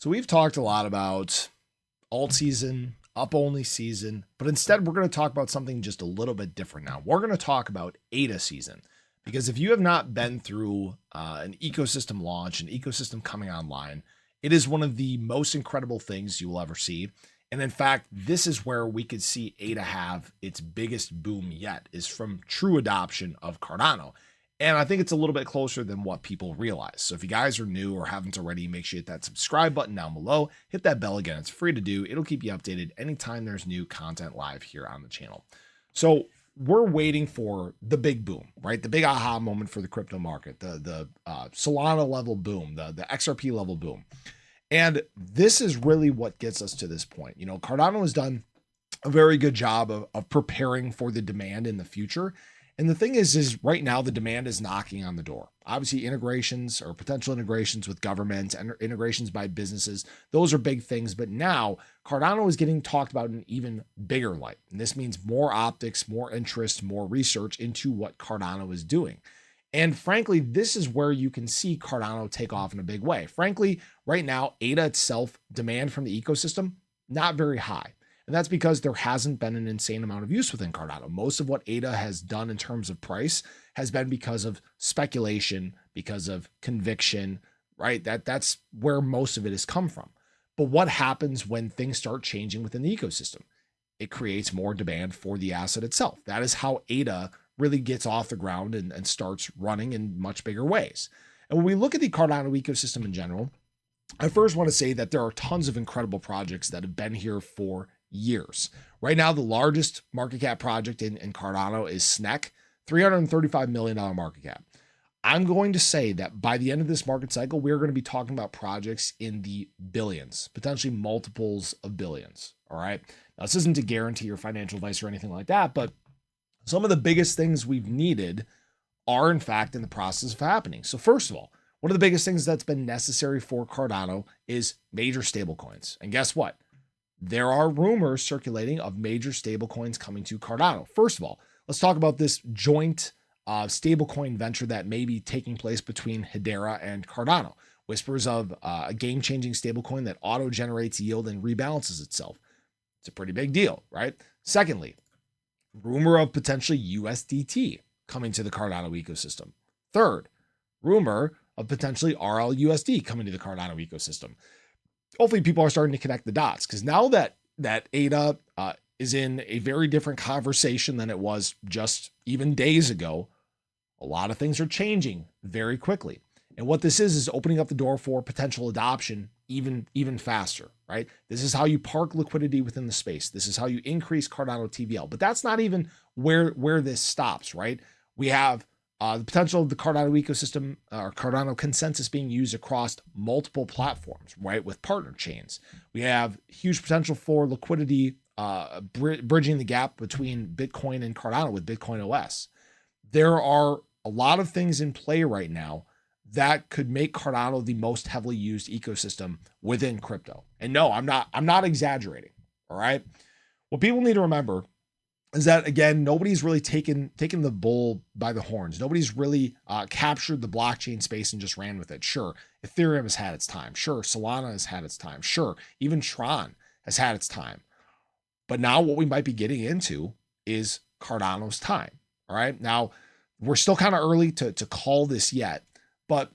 So we've talked a lot about alt season, up only season, but instead we're going to talk about something just a little bit different now. We're going to talk about ADA season, because if you have not been through an ecosystem launch, an ecosystem coming online, it is one of the most incredible things you will ever see. And in fact, this is where we could see ADA have its biggest boom yet, is from true adoption of Cardano. And I think it's a little bit closer than what people realize. So if you guys are new or haven't already, make sure you hit that subscribe button down below. Hit that bell again. It's free to do. It'll keep you updated anytime there's new content live here on the channel. So we're waiting for the big boom, right? The big aha moment for the crypto market, the Solana level boom, the XRP level boom. And this is really what gets us to this point. You know, Cardano has done a very good job of preparing for the demand in the future. And the thing is right now the demand is knocking on the door. Obviously, integrations or potential integrations with governments and integrations by businesses, those are big things. But now Cardano is getting talked about in even bigger light. And this means more optics, more interest, more research into what Cardano is doing. And frankly, this is where you can see Cardano take off in a big way. Frankly, right now, ADA itself, demand from the ecosystem, not very high. And that's because there hasn't been an insane amount of use within Cardano. Most of what ADA has done in terms of price has been because of speculation, because of conviction, right? That's where most of it has come from. But what happens when things start changing within the ecosystem? It creates more demand for the asset itself. That is how ADA really gets off the ground and starts running in much bigger ways. And when we look at the Cardano ecosystem in general, I first want to say that there are tons of incredible projects that have been here for years. Right now, the largest market cap project in Cardano is Snek, $335 million market cap. I'm going to say that by the end of this market cycle, we're going to be talking about projects in the billions, potentially multiples of billions. All right. Now, this isn't to guarantee your financial advice or anything like that, but some of the biggest things we've needed are in fact in the process of happening. So first of all, one of the biggest things that's been necessary for Cardano is major stablecoins. And guess what? There are rumors circulating of major stablecoins coming to Cardano. First of all, let's talk about this joint stablecoin venture that may be taking place between Hedera and Cardano. Whispers of a game-changing stablecoin that auto-generates yield and rebalances itself. It's a pretty big deal, right? Secondly, rumor of potentially USDT coming to the Cardano ecosystem. Third, rumor of potentially RLUSD coming to the Cardano ecosystem. Hopefully people are starting to connect the dots, because now that ADA is in a very different conversation than it was just even days ago, a lot of things are changing very quickly. And what this is opening up the door for potential adoption even faster, right? This is how you park liquidity within the space. This is how you increase Cardano TVL. But that's not even where this stops, right? We have the potential of the Cardano ecosystem or Cardano consensus being used across multiple platforms, right? With partner chains. We have huge potential for liquidity, bridging the gap between Bitcoin and Cardano with Bitcoin OS. There are a lot of things in play right now that could make Cardano the most heavily used ecosystem within crypto. And no, I'm not exaggerating. All right. What people need to remember is that, again, nobody's really taken the bull by the horns. Nobody's really captured the blockchain space and just ran with it. Sure, Ethereum has had its time. Sure, Solana has had its time. Sure, even Tron has had its time. But now what we might be getting into is Cardano's time. All right. Now, we're still kind of early to call this yet, but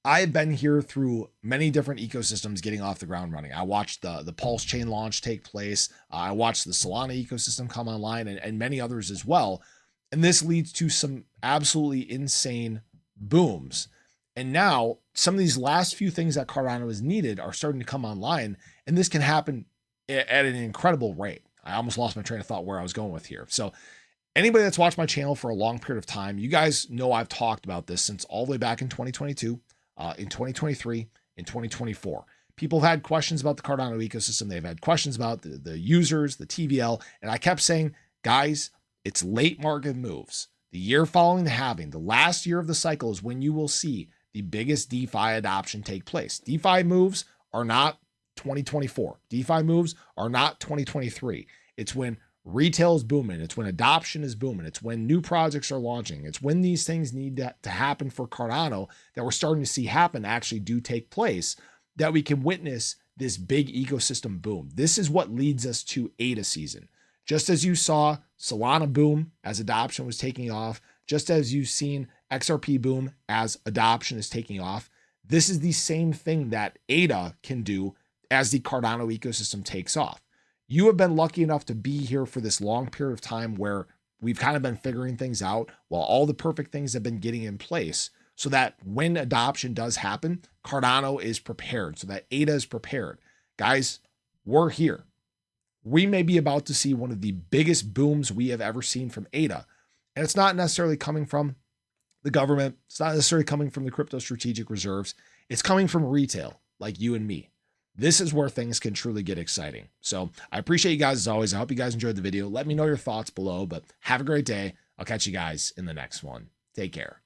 I've been here through many different ecosystems getting off the ground running. I watched the Pulse chain launch take place. I watched the Solana ecosystem come online and many others as well. And this leads to some absolutely insane booms. And now some of these last few things that Cardano has needed are starting to come online. And this can happen at an incredible rate. I almost lost my train of thought where I was going with here. So anybody that's watched my channel for a long period of time, you guys know I've talked about this since all the way back in 2022. In 2023, in 2024. People have had questions about the Cardano ecosystem. They've had questions about the users, the TVL. And I kept saying, guys, it's late market moves. The year following the halving, the last year of the cycle, is when you will see the biggest DeFi adoption take place. DeFi moves are not 2024. DeFi moves are not 2023. It's when retail is booming. It's when adoption is booming. It's when new projects are launching. It's when these things need to happen for Cardano that we're starting to see happen actually do take place, that we can witness this big ecosystem boom. This is what leads us to ADA season. Just as you saw Solana boom as adoption was taking off, just as you've seen XRP boom as adoption is taking off, this is the same thing that ADA can do as the Cardano ecosystem takes off. You have been lucky enough to be here for this long period of time where we've kind of been figuring things out while all the perfect things have been getting in place so that when adoption does happen, Cardano is prepared, so that ADA is prepared. Guys, we're here. We may be about to see one of the biggest booms we have ever seen from ADA. And it's not necessarily coming from the government. It's not necessarily coming from the crypto strategic reserves. It's coming from retail like you and me. This is where things can truly get exciting. So I appreciate you guys as always. I hope you guys enjoyed the video. Let me know your thoughts below, but have a great day. I'll catch you guys in the next one. Take care.